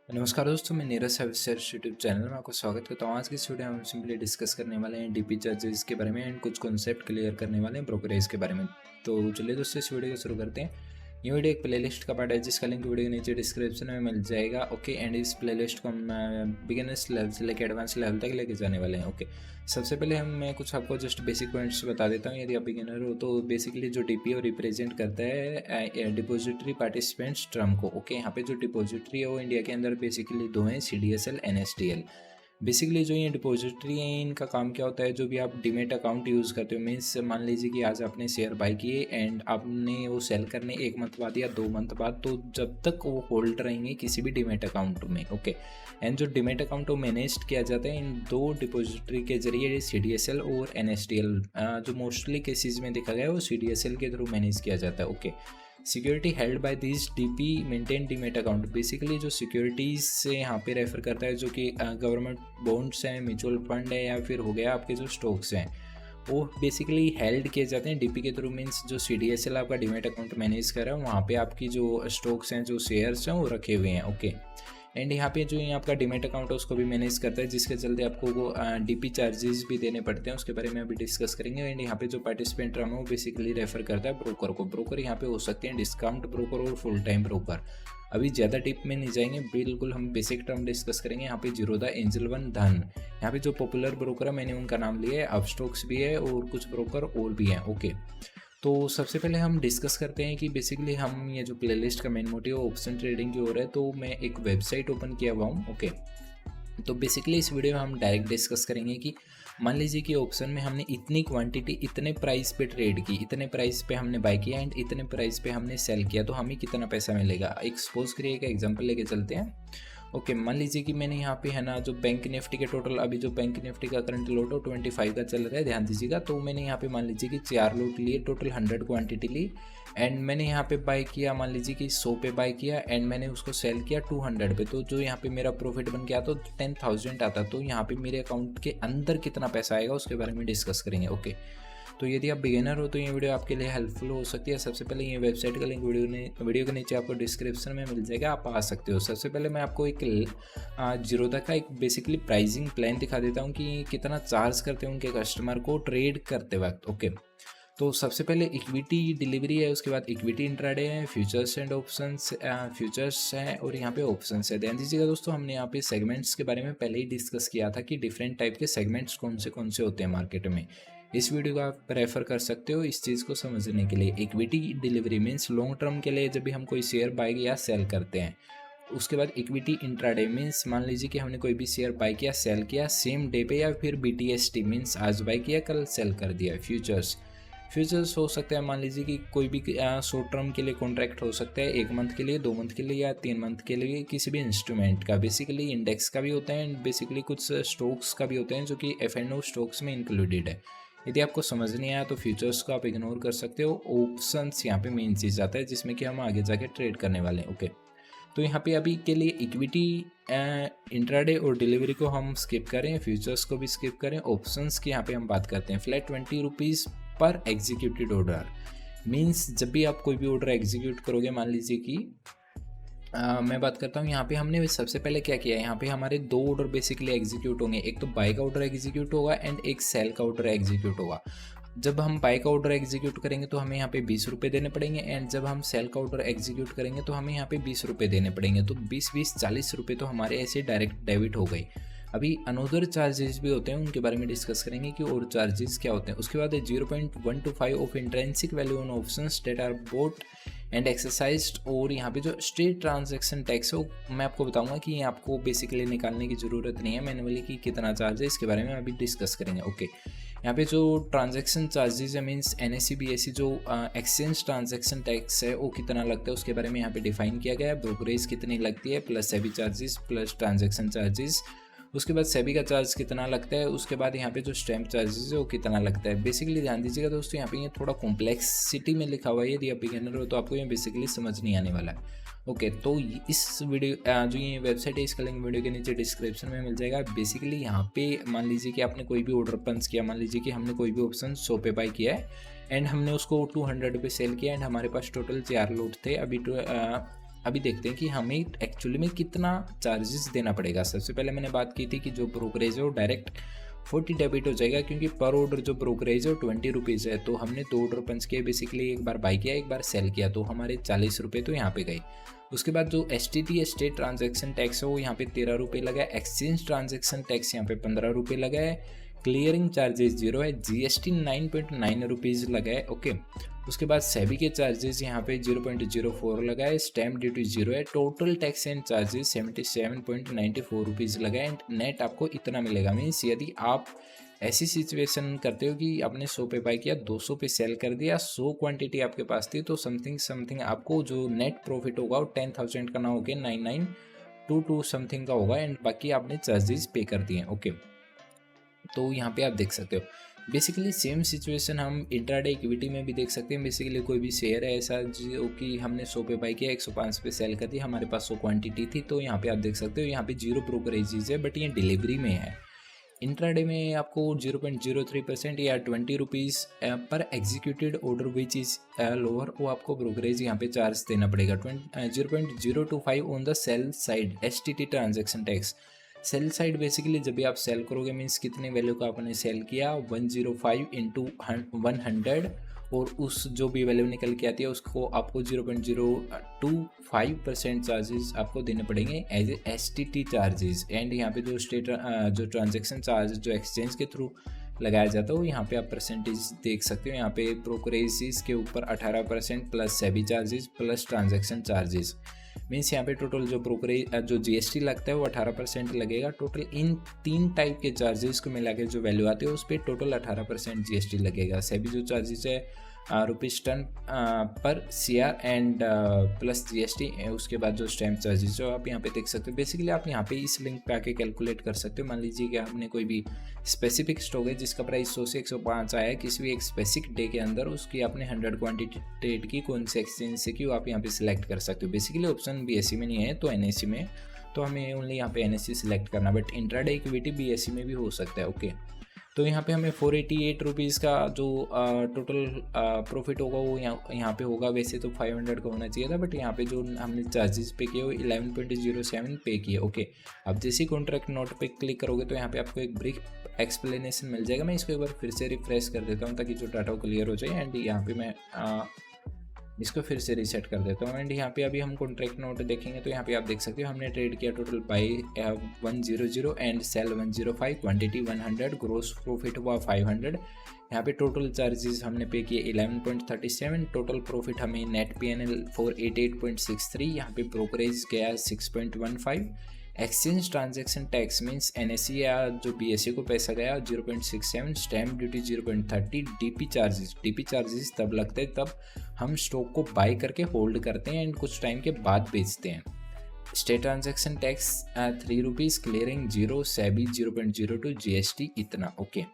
नमस्कार दोस्तों, मैं नीरज सर्विस यूट्यूब चैनल में आपको स्वागत करता हूँ। आज की इस वीडियो में हम सिंपली डिस्कस करने वाले हैं डीपी चार्जेस के बारे में एंड कुछ कॉन्सेप्ट क्लियर करने वाले हैं ब्रोकरेज के बारे में। तो चलिए दोस्तों, इस वीडियो को शुरू करते हैं। ये वीडियो एक प्लेलिस्ट का पार्ट है जिसका लिंक वीडियो के नीचे डिस्क्रिप्शन में मिल जाएगा। ओके, एंड इस प्लेलिस्ट को हम बिगिनर्स लेवल से लेकर एडवांस लेवल तक लेके जाने वाले हैं। ओके, सबसे पहले मैं कुछ आपको जस्ट बेसिक पॉइंट्स बता देता हूँ। यदि आप बिगिनर हो तो बेसिकली जो डीपीओ रिप्रेजेंट करता है डिपॉजिटरी पार्टिसिपेंट्स टर्म को। ओके, यहाँ पे जो डिपॉजिटरी है वो इंडिया के अंदर बेसिकली दो हैं, CDSL, NSDL। बेसिकली जो ये डिपॉजिटरी है इनका काम क्या होता है, जो भी आप डीमेट अकाउंट यूज़ करते हो, मीन्स मान लीजिए कि आज आपने शेयर बाय किए एंड आपने वो सेल करने 1 मंथ बाद या 2 मंथ बाद, तो जब तक वो होल्ड रहेंगे किसी भी डीमेट अकाउंट में। ओके, एंड जो डीमेट अकाउंट वो मैनेज किया जाता है इन दो डिपॉजिटरी के जरिए, CDSL और NSDL। जो मोस्टली केसेस में देखा गया है वो CDSL के थ्रू मैनेज किया जाता है। Okay, security held by this DP maintain demat account. Basically जो सिक्योरिटीज से यहाँ पे रेफर करता है, जो कि गवर्नमेंट बॉन्ड्स हैं, म्यूचुअल फंड है, या फिर हो गया आपके जो स्टॉक्स हैं, वो बेसिकली हेल्ड किए जाते हैं डीपी के थ्रू। मीन्स जो CDSL आपका डीमेट अकाउंट मैनेज कर रहा है वहाँ पे आपकी जो स्टॉक्स हैं, जो शेयर्स हैं, वो रखे हुए हैं। ओके, एंड यहाँ पे जो आपका डीमेट अकाउंट है उसको भी मैनेज करता है, जिसके चलते आपको वो डीपी चार्जेस भी देने पड़ते हैं। उसके बारे में अभी डिस्कस करेंगे। एंड यहाँ पे जो पार्टिसिपेंट रहा है वो बेसिकली रेफर करता है ब्रोकर को। ब्रोकर यहाँ पे हो सकते हैं डिस्काउंट ब्रोकर और फुल टाइम ब्रोकर। अभी ज़्यादा टिप में नहीं जाएंगे, बिल्कुल हम बेसिक टर्म डिस्कस करेंगे। यहाँ पे जीरोधा, एंजल वन, धन, यहाँ पे जो पॉपुलर ब्रोकर है मैंने उनका नाम लिया है। अपस्टॉक्स भी है और कुछ ब्रोकर और भी हैं। ओके, तो सबसे पहले हम डिस्कस करते हैं कि बेसिकली हम ये जो प्लेलिस्ट का मेन मोटिव ऑप्शन ट्रेडिंग की ओर है, तो मैं एक वेबसाइट ओपन किया हुआ हूँ। ओके, तो बेसिकली इस वीडियो में हम डायरेक्ट डिस्कस करेंगे कि मान लीजिए कि ऑप्शन में हमने इतनी क्वांटिटी इतने प्राइस पे ट्रेड की, इतने प्राइस पे हमने बाय किया एंड इतने प्राइस पे हमने सेल किया, तो हमें कितना पैसा मिलेगा। एक सपोज करिए एक एग्जांपल लेके चलते हैं। ओके, मान लीजिए कि मैंने यहाँ पे है ना, जो बैंक निफ्टी के टोटल, अभी जो बैंक निफ्टी का करंट लोट हो 25 का चल रहा है, ध्यान दीजिएगा। तो मैंने यहाँ पे मान लीजिए कि 4 लोट लिए, टोटल 100 क्वांटिटी ली एंड मैंने यहाँ पे बाय किया, मान लीजिए कि 100 पे बाय किया एंड मैंने उसको सेल किया 200 पे। तो जो यहाँ पे मेरा प्रॉफिट बन गया तो 10,000 आता। तो यहाँ पे मेरे अकाउंट के अंदर कितना पैसा आएगा उसके बारे में डिस्कस करेंगे। ओके, तो यदि आप बिगिनर हो तो ये वीडियो आपके लिए हेल्पफुल हो सकती है। सबसे पहले ये वेबसाइट का लिंक वीडियो के नीचे आपको डिस्क्रिप्शन में मिल जाएगा, आप आ सकते हो। सबसे पहले मैं आपको एक जीरोधा का एक बेसिकली प्राइसिंग प्लान दिखा देता हूँ कि कितना चार्ज करते हैं उनके कस्टमर को ट्रेड करते वक्त। ओके, तो सबसे पहले इक्विटी डिलीवरी है, उसके बाद इक्विटी इंट्राडे है, फ्यूचर्स एंड ऑप्शंस, फ्यूचर्स है और यहाँ पे ऑप्शंस है। ध्यान दीजिएगा दोस्तों, हमने यहाँ पे सेगमेंट्स के बारे में पहले ही डिस्कस किया था कि डिफरेंट टाइप के सेगमेंट्स कौन से होते हैं मार्केट में। इस वीडियो को आप रेफर कर सकते हो इस चीज़ को समझने के लिए। Equity delivery means long term के लिए, जब भी हम कोई शेयर बाय या सेल करते हैं। उसके बाद इक्विटी इंट्राडे मीन्स मान लीजिए कि हमने कोई भी शेयर बाय किया, सेल किया सेम डे पे, या फिर BTST मीन्स आज बाय किया कल सेल कर दिया। फ्यूचर्स हो सकता है, मान लीजिए कि कोई भी शॉर्ट टर्म के लिए कॉन्ट्रैक्ट हो सकता है, 1 मंथ के लिए, 2 मंथ के लिए या 3 मंथ के लिए, किसी भी इंस्ट्रूमेंट का। बेसिकली इंडेक्स का भी होता है एंड बेसिकली कुछ स्टॉक्स का भी होते हैं जो कि F&O स्टॉक्स में इंक्लूडेड है। यदि आपको समझ नहीं आया तो फ्यूचर्स को आप इग्नोर कर सकते हो। ऑप्शंस यहाँ पे मेन चीज़ आता है जिसमें कि हम आगे जाके ट्रेड करने वाले हैं। ओके, तो यहाँ पे अभी के लिए इक्विटी इंट्राडे और डिलीवरी को हम स्किप करें, फ्यूचर्स को भी स्किप करें। ऑप्शंस की यहाँ पे हम बात करते हैं। फ्लैट 20 रुपीज़ पर एग्जीक्यूटेड ऑर्डर मीन्स जब भी आप कोई भी ऑर्डर एग्जीक्यूट करोगे, मान लीजिए कि मैं बात करता हूँ, यहाँ पे हमने सबसे पहले क्या किया, यहाँ पे हमारे 2 ऑर्डर बेसिकली एग्जीक्यूट होंगे। एक तो बाय का ऑर्डर एग्जीक्यूट होगा एंड एक सेल का ऑर्डर एग्जीक्यूट होगा। जब हम बाय का ऑर्डर एग्जीक्यूट करेंगे तो हमें यहाँ पे 20 रुपये देने पड़ेंगे एंड जब हम सेल का ऑर्डर एग्जीक्यूट करेंगे तो हमें यहाँ पे 20 रुपये देने पड़ेंगे। तो 40 रुपये तो हमारे ऐसे डायरेक्ट डेबिट हो गए। अभी अनोदर चार्जेस भी होते हैं, उनके बारे में डिस्कस करेंगे कि और चार्जेस क्या होते हैं। उसके बाद 0.125 of intrinsic value on options that are bought and exercised. और यहाँ पे जो स्टेट ट्रांजैक्शन टैक्स है वो मैं आपको बताऊंगा कि आपको बेसिकली निकालने की ज़रूरत नहीं है मैनुअली कि कितना चार्ज है, इसके बारे में अभी डिस्कस करेंगे। ओके, यहाँ पे जो ट्रांजैक्शन चार्जेस है मीन्स NSE BSE जो एक्सचेंज ट्रांजैक्शन टैक्स है वो कितना लगता है उसके बारे में यहाँ पे डिफाइन किया गया है। ब्रोकरेज कितनी लगती है plus SEBI charges plus transaction charges. उसके बाद सेबी का चार्ज कितना लगता है, उसके बाद यहाँ पे जो स्टैम्प चार्जेस है वो कितना लगता है। बेसिकली ध्यान दीजिएगा दोस्तों, यहाँ पे ये थोड़ा कॉम्प्लेक्सिटी में लिखा हुआ है। यदि आप बिगिनर हो तो आपको ये बेसिकली समझ नहीं आने वाला है। ओके, तो इस वीडियो जो ये वेबसाइट है इसका लिंक वीडियो के नीचे डिस्क्रिप्शन में मिल जाएगा। बेसिकली यहाँ पे मान लीजिए कि आपने कोई भी ऑर्डर पंच किया, मान लीजिए कि हमने कोई भी ऑप्शन 100 पे बाय किया है एंड हमने उसको 200 पे सेल किया एंड हमारे पास टोटल 4 लोट थे। अभी अभी देखते हैं कि हमें एक्चुअली में कितना चार्जेस देना पड़ेगा। सबसे पहले मैंने बात की थी कि जो ब्रोकरेज है वो डायरेक्ट 40 डेबिट हो जाएगा, क्योंकि पर ऑर्डर जो ब्रोकरेज है वो 20 रुपीज़ है। तो हमने 2 ऑर्डर पंच किए, बेसिकली एक बार बाई किया एक बार सेल किया, तो हमारे 40 रुपये तो यहाँ पे गए। उसके बाद जो STT स्टेट ट्रांजैक्शन टैक्स है वो यहाँ पे 13 रुपये लगा है, एक्सचेंज ट्रांजैक्शन टैक्स यहाँ पे 15 रुपये लगा है, क्लियरिंग चार्जेस 0 है, GST 9.9 रुपीज़ लगा है। ओके, उसके बाद सेबी के चार्जेस यहाँ पे 0.04 लगा है, स्टैम्प ड्यूटी 0 है, total tax and charges 77.94 rupees लगा है, एंड नेट आपको इतना मिलेगा। मीन्स यदि आप ऐसी सिचुएशन करते हो कि आपने 100 पे बाई किया, 200 पे सेल कर दिया, 100 क्वांटिटी आपके पास थी, तो समथिंग आपको जो नेट प्रॉफिट होगा वो 10,000 का ना होकर 9922 समथिंग का होगा, एंड बाकी आपने चार्जेस पे कर दिए। ओके, तो यहाँ पे आप देख सकते हो बेसिकली सेम सिचुएशन हम इंट्राडे इक्विटी में भी देख सकते हैं। बेसिकली कोई भी शेयर है ऐसा जो कि हमने 100 पे बाई किया, 105 पे सेल कर दी, हमारे पास 100 क्वांटिटी थी, तो यहाँ पे आप देख सकते हो यहाँ पे 0 ब्रोकरेजेज है, बट ये डिलीवरी में है। इंट्राडे में आपको 0.03% या 20 रुपीज़ पर executed order which is lower, वो आपको ब्रोकरेज यहाँ पे चार्ज देना पड़ेगा। 0.025 on the sell side STT transaction tax. Sell side basically जब भी आप सेल करोगे मीन्स कितने वैल्यू का आपने सेल किया, 105 इंटू 100, और उस जो भी वैल्यू निकल के आती है उसको आपको 0.025% चार्जेस आपको देने पड़ेंगे as a STT charges. And यहाँ पे जो जो ट्रांजेक्शन चार्ज जो एक्सचेंज के थ्रू लगाया जाता है वो यहाँ पे आप परसेंटेज देख सकते हो। यहाँ पे ब्रोकरेजेस के ऊपर 18% plus SEBI charges plus transaction charges. Means यहाँ पे टोटल जो ब्रोकरेज जो GST लगता है वो 18% लगेगा। टोटल इन 3 टाइप के चार्जेस को मिला के जो वैल्यू आती है उस पर टोटल 18% GST लगेगा। सेबी जो चार्जेस है ₹10 पर CR एंड प्लस GST, उसके बाद जो स्टैम्प चार्जेस जो आप यहाँ पे देख सकते हो। बेसिकली आप यहाँ पे इस लिंक पे आके कैलकुलेट कर सकते हो। मान लीजिए कि आपने कोई भी स्पेसिफिक स्टॉक है जिसका प्राइस 100 से 105 आया है किसी भी एक स्पेसिफिक डे के अंदर, उसकी आपने 100 क्वान्टिटी ट्रेड की, कौन से एक्सचेंज से की, आप यहाँ पे सिलेक्ट कर सकते हो। बेसिकली ऑप्शन BSE में नहीं है तो NSE में, तो हमें ओनली यहाँ पे NSE सिलेक्ट करना, बट इंट्राडे इक्विटी BSE में भी हो सकता है। ओके, तो यहाँ पे हमें 488 रुपीज़ का जो टोटल प्रॉफिट होगा वो यहाँ पे होगा। वैसे तो 500 का होना चाहिए था, बट यहाँ पे जो हमने चार्जेस पे किए वो 11.07 पे किए। ओके, अब जैसे कॉन्ट्रैक्ट नोट पे क्लिक करोगे तो यहाँ पे आपको एक ब्रीफ एक्सप्लेनेशन मिल जाएगा। मैं इसको एक बार फिर से रिफ्रेश कर देता हूँ ताकि जो डाटा क्लियर हो जाए, एंड यहाँ पे मैं इसको फिर से रीसेट कर देता हूँ। एंड यहाँ पे अभी हम कॉन्ट्रैक्ट नोट देखेंगे तो यहाँ पे आप देख सकते हो हमने ट्रेड किया total buy 100 and sell 105, quantity 100, gross profit हुआ 500। यहाँ पे टोटल चार्जेस हमने पे किए 11.37, टोटल प्रॉफिट हमें नेट PNL 488.63, यहाँ पे ब्रोकरेज गया 6.15, exchange transaction tax means NSE या जो BSE को पैसा गया 0.67, स्टैम्प ड्यूटी 0.30, DP चार्जेस तब लगते हैं तब हम स्टॉक को बाय करके होल्ड करते हैं एंड कुछ टाइम के बाद बेचते हैं। State transaction tax 3 rupees, clearing 0, SEBI 0.02, GST इतना। ओके,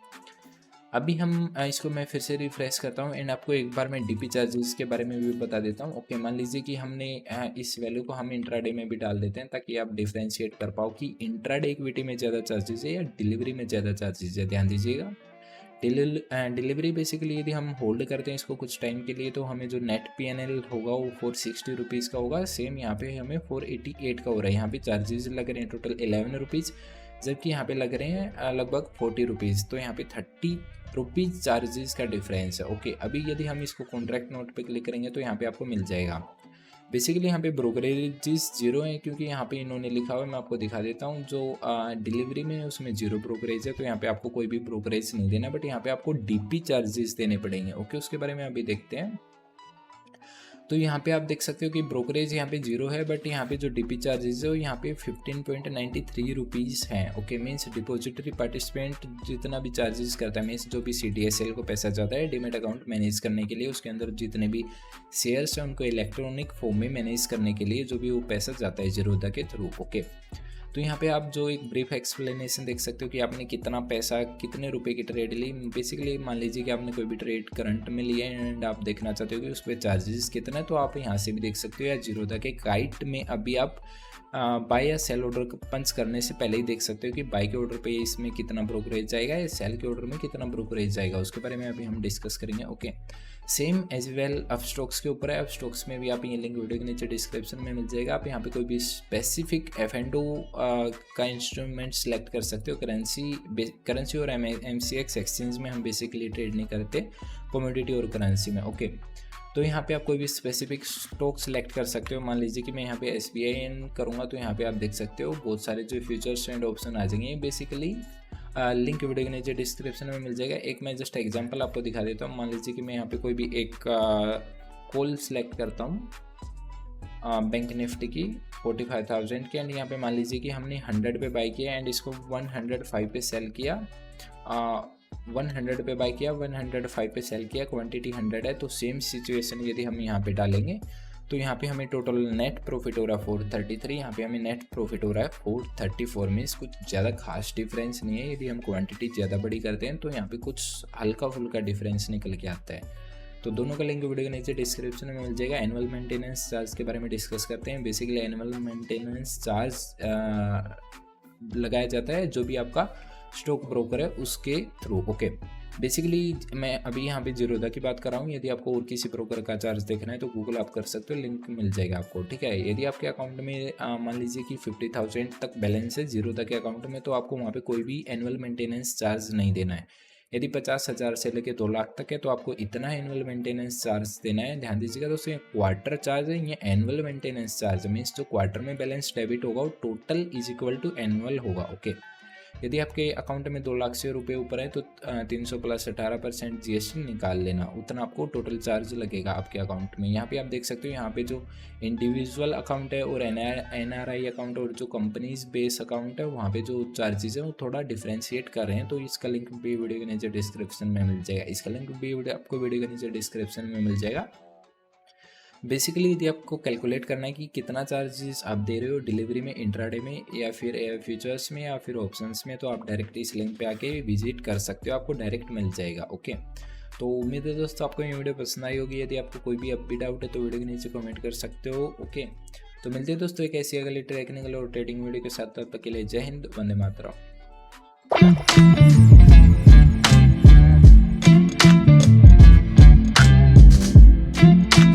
अभी हम इसको मैं फिर से रिफ्रेश करता हूँ एंड आपको एक बार मैं DP चार्जेस के बारे में भी बता देता हूँ। ओके, मान लीजिए कि हमने इस वैल्यू को हम इंट्राडे में भी डाल देते हैं ताकि आप डिफ्रेंशिएट कर पाओ कि इंट्राडे इक्विटी में ज़्यादा चार्जेस है या डिलीवरी में ज़्यादा चार्जेस है। ध्यान दीजिएगा, डिलीवरी बेसिकली यदि हम होल्ड करते हैं इसको कुछ टाइम के लिए तो हमें जो नेट PNL होगा वो 460 रुपीज़ का होगा। सेम यहाँ पे हमें 488 का हो रहा है। यहाँ पे चार्जेस लग रहे हैं टोटल 11 रुपीज़, जबकि यहाँ पे लग रहे हैं लगभग 40 रुपीज़, तो यहाँ पे 30 रुपीज़ चार्जेस का डिफरेंस है। ओके, अभी यदि हम इसको कॉन्ट्रैक्ट नोट पे क्लिक करेंगे तो यहाँ पे आपको मिल जाएगा। बेसिकली यहाँ पे ब्रोकरेजेस 0 है क्योंकि यहाँ पे इन्होंने लिखा हुआ है, मैं आपको दिखा देता हूँ। जो डिलीवरी में है उसमें 0 ब्रोकरेज है, तो यहाँ पे आपको कोई भी ब्रोकरेज नहीं देना, बट यहाँ पे आपको DP चार्जेस देने पड़ेंगे। ओके, उसके बारे में अभी देखते हैं। तो यहाँ पे आप देख सकते हो कि ब्रोकरेज यहाँ पे 0 है, बट यहाँ पे जो DP चार्जेस है वो यहाँ पे 15.93 रुपीज़ हैं। ओके, मीन्स डिपॉजिटरी पार्टिसिपेंट जितना भी चार्जेस करता है, मीन्स जो भी CDSL को पैसा जाता है डीमेट अकाउंट मैनेज करने के लिए, उसके अंदर जितने भी शेयर्स हैं उनको इलेक्ट्रॉनिक फॉर्म में मैनेज करने के लिए जो भी वो पैसा जाता है ज़ीरोधा के थ्रू। ओके, तो यहाँ पे आप जो एक ब्रीफ एक्सप्लेनेशन देख सकते हो कि आपने कितना पैसा कितने रुपए की ट्रेड ली। बेसिकली मान लीजिए कि आपने कोई भी ट्रेड करंट में लिया है एंड आप देखना चाहते हो कि उस पर चार्जेस कितना है, तो आप यहाँ से भी देख सकते हो, या ज़ीरोधा के गाइड में अभी आप बाय या सेल ऑर्डर पंच करने से पहले ही देख सकते हो कि बाय के ऑर्डर पे इसमें कितना ब्रोकरेज जाएगा या सेल के ऑर्डर में कितना ब्रोकरेज जाएगा, उसके बारे में अभी हम डिस्कस करेंगे। ओके, सेम एज वेल अब स्टॉक्स के ऊपर है। अब स्टॉक्स में भी आप ये लिंक वीडियो के नीचे डिस्क्रिप्शन में मिल जाएगा। आप यहाँ पे कोई भी स्पेसिफिक F&O का इंस्ट्रूमेंट सेलेक्ट कर सकते हो। करेंसी और MCX एक्सचेंज में हम बेसिकली ट्रेड नहीं करते, कमोडिटी और करेंसी में। ओके, तो यहाँ पे आप कोई भी स्पेसिफिक स्टॉक सेलेक्ट कर सकते हो। मान लीजिए कि मैं यहाँ पे SBI करूँगा, तो यहाँ पे आप देख सकते हो बहुत सारे जो फ्यूचर्स एंड ऑप्शन आ जाएंगे। बेसिकली लिंक वीडियो के नीचे डिस्क्रिप्शन में मिल जाएगा। एक मैं जस्ट एग्जांपल आपको दिखा देता हूँ। मान लीजिए कि मैं यहाँ पे कोई भी एक कॉल सेलेक्ट करता हूँ बैंक निफ्टी की 45,000 की, एंड यहाँ पे मान लीजिए कि हमने 100 पे बाई किया एंड इसको 105 पे सेल किया। 100 पे बाई किया, 105 पे सेल किया, क्वांटिटी 100 है। तो सेम सिचुएशन यदि हम यहाँ पे डालेंगे तो यहाँ पे हमें टोटल नेट प्रॉफिट हो रहा है 433, यहाँ पे हमें नेट प्रॉफिट हो रहा है 434। मीन्स कुछ ज़्यादा खास डिफरेंस नहीं है। यदि हम क्वांटिटी ज़्यादा बड़ी करते हैं तो यहाँ पे कुछ हल्का फुल्का डिफरेंस निकल के आता है। तो दोनों का लिंक वीडियो के नीचे डिस्क्रिप्शन में मिल जाएगा। एनुअल मेंटेनेंस चार्ज के बारे में डिस्कस करते हैं। बेसिकली एनुअल मेंटेनेंस चार्ज लगाया जाता है जो भी आपका स्टॉक ब्रोकर है उसके थ्रू। ओके, बेसिकली मैं अभी यहाँ पे जीरोधा की बात कर रहा हूँ। यदि आपको और किसी ब्रोकर का चार्ज देखना है तो गूगल आप कर सकते हो, लिंक मिल जाएगा आपको। ठीक है, यदि आपके अकाउंट में मान लीजिए कि 50,000 तक बैलेंस है जीरोधा के अकाउंट में, तो आपको वहाँ पे कोई भी एनुअल मेंटेनेंस चार्ज नहीं देना है। यदि 50,000 से लेकर 2 लाख तक है तो आपको इतना एनुअल मेंटेनेंस चार्ज देना है। ध्यान दीजिएगा दोस्तों, ये क्वार्टर चार्ज है, ये एनुअल मेंटेनेंस चार्ज मीन्स जो क्वार्टर में बैलेंस डेबिट होगा वो total is equal to annual होगा। ओके, यदि आपके अकाउंट में 2 लाख से रुपये ऊपर है तो 300 प्लस 18% GST निकाल लेना, उतना आपको टोटल चार्ज लगेगा आपके अकाउंट में। यहाँ पे आप देख सकते हो, यहाँ पे जो इंडिविजुअल अकाउंट है और NRI अकाउंट और जो कंपनीज बेस अकाउंट है वहाँ पे जो चार्जेस है वो थोड़ा डिफ्रेंशिएट कर रहे हैं। तो इसका लिंक भी वीडियो के नीचे डिस्क्रिप्शन में मिल जाएगा। इसका लिंक भी आपको वीडियो के नीचे डिस्क्रिप्शन में मिल जाएगा। बेसिकली यदि आपको कैलकुलेट करना है कि कितना चार्जेस आप दे रहे हो डिलीवरी में, इंट्राडे में या फिर फ्यूचर्स में या फिर ऑप्शंस में, तो आप डायरेक्ट इस लिंक पे आके विजिट कर सकते हो, आपको डायरेक्ट मिल जाएगा। ओके, तो उम्मीद है दोस्तों आपको ये वीडियो पसंद आई होगी। यदि आपको कोई भी अब भी डाउट है तो वीडियो के नीचे कमेंट कर सकते हो। ओके, तो मिलते हैं दोस्तों एक ऐसी अगली टेक्निकल और ट्रेडिंग वीडियो के साथ। तब तक के लिए जय हिंद, वंदे मातरम।